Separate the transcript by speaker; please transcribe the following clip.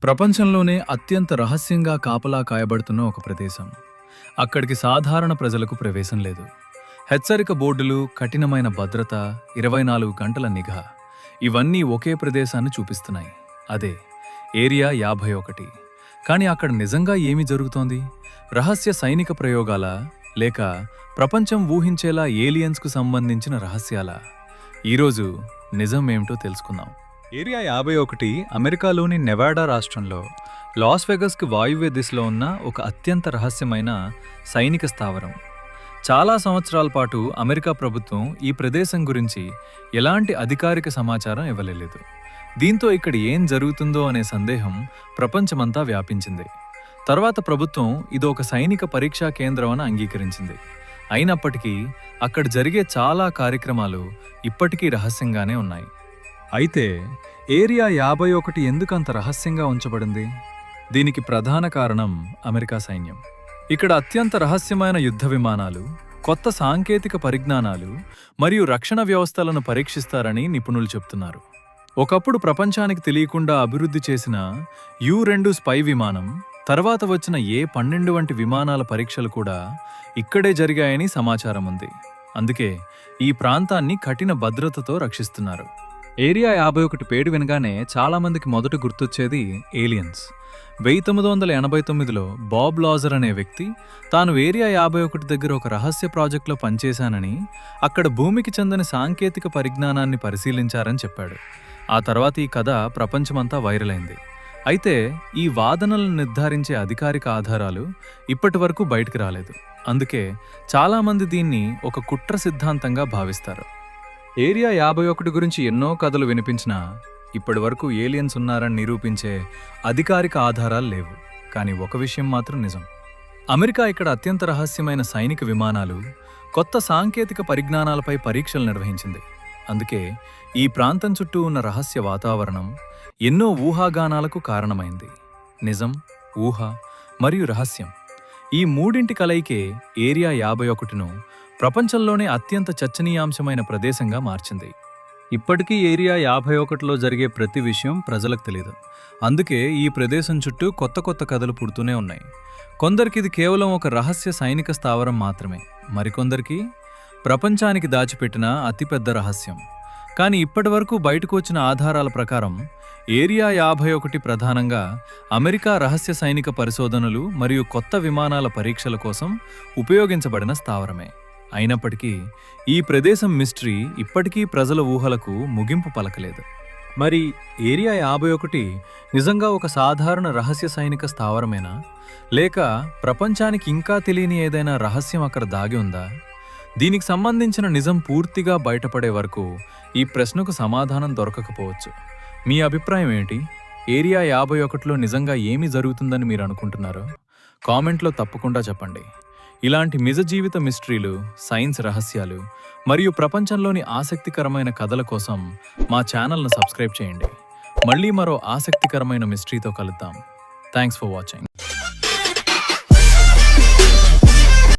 Speaker 1: ప్రపంచంలోనే అత్యంత రహస్యంగా కాపలా కాయబడుతున్న ఒక ప్రదేశం. అక్కడికి సాధారణ ప్రజలకు ప్రవేశం లేదు. హెచ్చరిక బోర్డులు, కఠినమైన భద్రత, 24 గంటల నిఘా ఇవన్నీ ఒకే ప్రదేశాన్ని చూపిస్తున్నాయి. అదే ఏరియా 51. కానీ అక్కడ నిజంగా ఏమి జరుగుతోంది? రహస్య సైనిక ప్రయోగాలా, లేక ప్రపంచం ఊహించేలా ఏలియన్స్కు సంబంధించిన రహస్యాలా? ఈరోజు నిజం ఏమిటో తెలుసుకుందాం. ఏరియా 51 అమెరికాలోని నెవాడా రాష్ట్రంలో లాస్ వెగస్కి వాయువ్య దిశలో ఉన్న ఒక అత్యంత రహస్యమైన సైనిక స్థావరం. చాలా సంవత్సరాల పాటు అమెరికా ప్రభుత్వం ఈ ప్రదేశం గురించి ఎలాంటి అధికారిక సమాచారం ఇవ్వలేదు. దీంతో ఇక్కడ ఏం జరుగుతుందో అనే సందేహం ప్రపంచమంతా వ్యాపించింది. తర్వాత ప్రభుత్వం ఇది ఒక సైనిక పరీక్షా కేంద్రం అని అంగీకరించింది. అయినప్పటికీ అక్కడ జరిగే చాలా కార్యక్రమాలు ఇప్పటికీ రహస్యంగానే ఉన్నాయి. అయితే ఏరియా 51 ఎందుకంత రహస్యంగా ఉంచబడింది? దీనికి ప్రధాన కారణం అమెరికా సైన్యం. ఇక్కడ అత్యంత రహస్యమైన యుద్ధ విమానాలు, కొత్త సాంకేతిక పరిజ్ఞానాలు మరియు రక్షణ వ్యవస్థలను పరీక్షిస్తారని నిపుణులు చెప్తున్నారు. ఒకప్పుడు ప్రపంచానికి తెలియకుండా అభివృద్ధి చేసిన U-2 స్పై విమానం, తర్వాత వచ్చిన A-12 వంటి విమానాల పరీక్షలు కూడా ఇక్కడే జరిగాయని సమాచారం ఉంది. అందుకే ఈ ప్రాంతాన్ని కఠిన భద్రతతో రక్షిస్తున్నారు. ఏరియా 51 పేరు వినగానే చాలామందికి మొదట గుర్తొచ్చేది ఏలియన్స్. 1989లో బాబ్ లాజర్ అనే వ్యక్తి తాను ఏరియా 51 దగ్గర ఒక రహస్య ప్రాజెక్టులో పనిచేశానని, అక్కడ భూమికి చెందని సాంకేతిక పరిజ్ఞానాన్ని పరిశీలించారని చెప్పాడు. ఆ తర్వాత ఈ కథ ప్రపంచమంతా వైరల్ అయింది. అయితే ఈ వాదనలను నిర్ధారించే అధికారిక ఆధారాలు ఇప్పటి వరకు బయటకు రాలేదు. అందుకే చాలామంది దీన్ని ఒక కుట్ర సిద్ధాంతంగా భావిస్తారు. ఏరియా 51 గురించి ఎన్నో కథలు వినిపించినా ఇప్పటి వరకు ఏలియన్స్ ఉన్నారని నిరూపించే అధికారిక ఆధారాలు లేవు. కానీ ఒక విషయం మాత్రం నిజం. అమెరికా ఇక్కడ అత్యంత రహస్యమైన సైనిక విమానాలు, కొత్త సాంకేతిక పరిజ్ఞానాలపై పరీక్షలు నిర్వహించింది. అందుకే ఈ ప్రాంతం చుట్టూ ఉన్న రహస్య వాతావరణం ఎన్నో ఊహాగానాలకు కారణమైంది. నిజం, ఊహ మరియు రహస్యం ఈ మూడింటి కలయికే ఏరియా 51ను ప్రపంచంలోనే అత్యంత చర్చనీయాంశమైన ప్రదేశంగా మార్చింది. ఇప్పటికీ ఏరియా 51లో జరిగే ప్రతి విషయం ప్రజలకు తెలియదు. అందుకే ఈ ప్రదేశం చుట్టూ కొత్త కొత్త కథలు పుడుతూనే ఉన్నాయి. కొందరికి ఇది కేవలం ఒక రహస్య సైనిక స్థావరం మాత్రమే, మరికొందరికి ప్రపంచానికి దాచిపెట్టిన అతిపెద్ద రహస్యం. కానీ ఇప్పటి వరకు బయటకు వచ్చిన ఆధారాల ప్రకారం ఏరియా 51 ప్రధానంగా అమెరికా రహస్య సైనిక పరిశోధనలు మరియు కొత్త విమానాల పరీక్షల కోసం ఉపయోగించబడిన స్థావరమే. అయినప్పటికీ ఈ ప్రదేశం మిస్టరీ ఇప్పటికీ ప్రజల ఊహలకు ముగింపు పలకలేదు. మరి ఏరియా 51 నిజంగా ఒక సాధారణ రహస్య సైనిక స్థావరమేనా, లేక ప్రపంచానికి ఇంకా తెలియని ఏదైనా రహస్యం అక్కడ దాగి ఉందా? దీనికి సంబంధించిన నిజం పూర్తిగా బయటపడే వరకు ఈ ప్రశ్నకు సమాధానం దొరకకపోవచ్చు. మీ అభిప్రాయం ఏంటి? ఏరియా 51లో నిజంగా ఏమి జరుగుతుందని మీరు అనుకుంటున్నారో కామెంట్లో తప్పకుండా చెప్పండి. ఇలాంటి నిజ జీవిత మిస్టరీలు, సైన్స్ రహస్యాలు మరియు ప్రపంచంలోని ఆసక్తికరమైన కథల కోసం మా ఛానల్ను సబ్స్క్రైబ్ చేయండి. మళ్ళీ మరో ఆసక్తికరమైన మిస్టరీతో కలుద్దాం. Thanks for watching.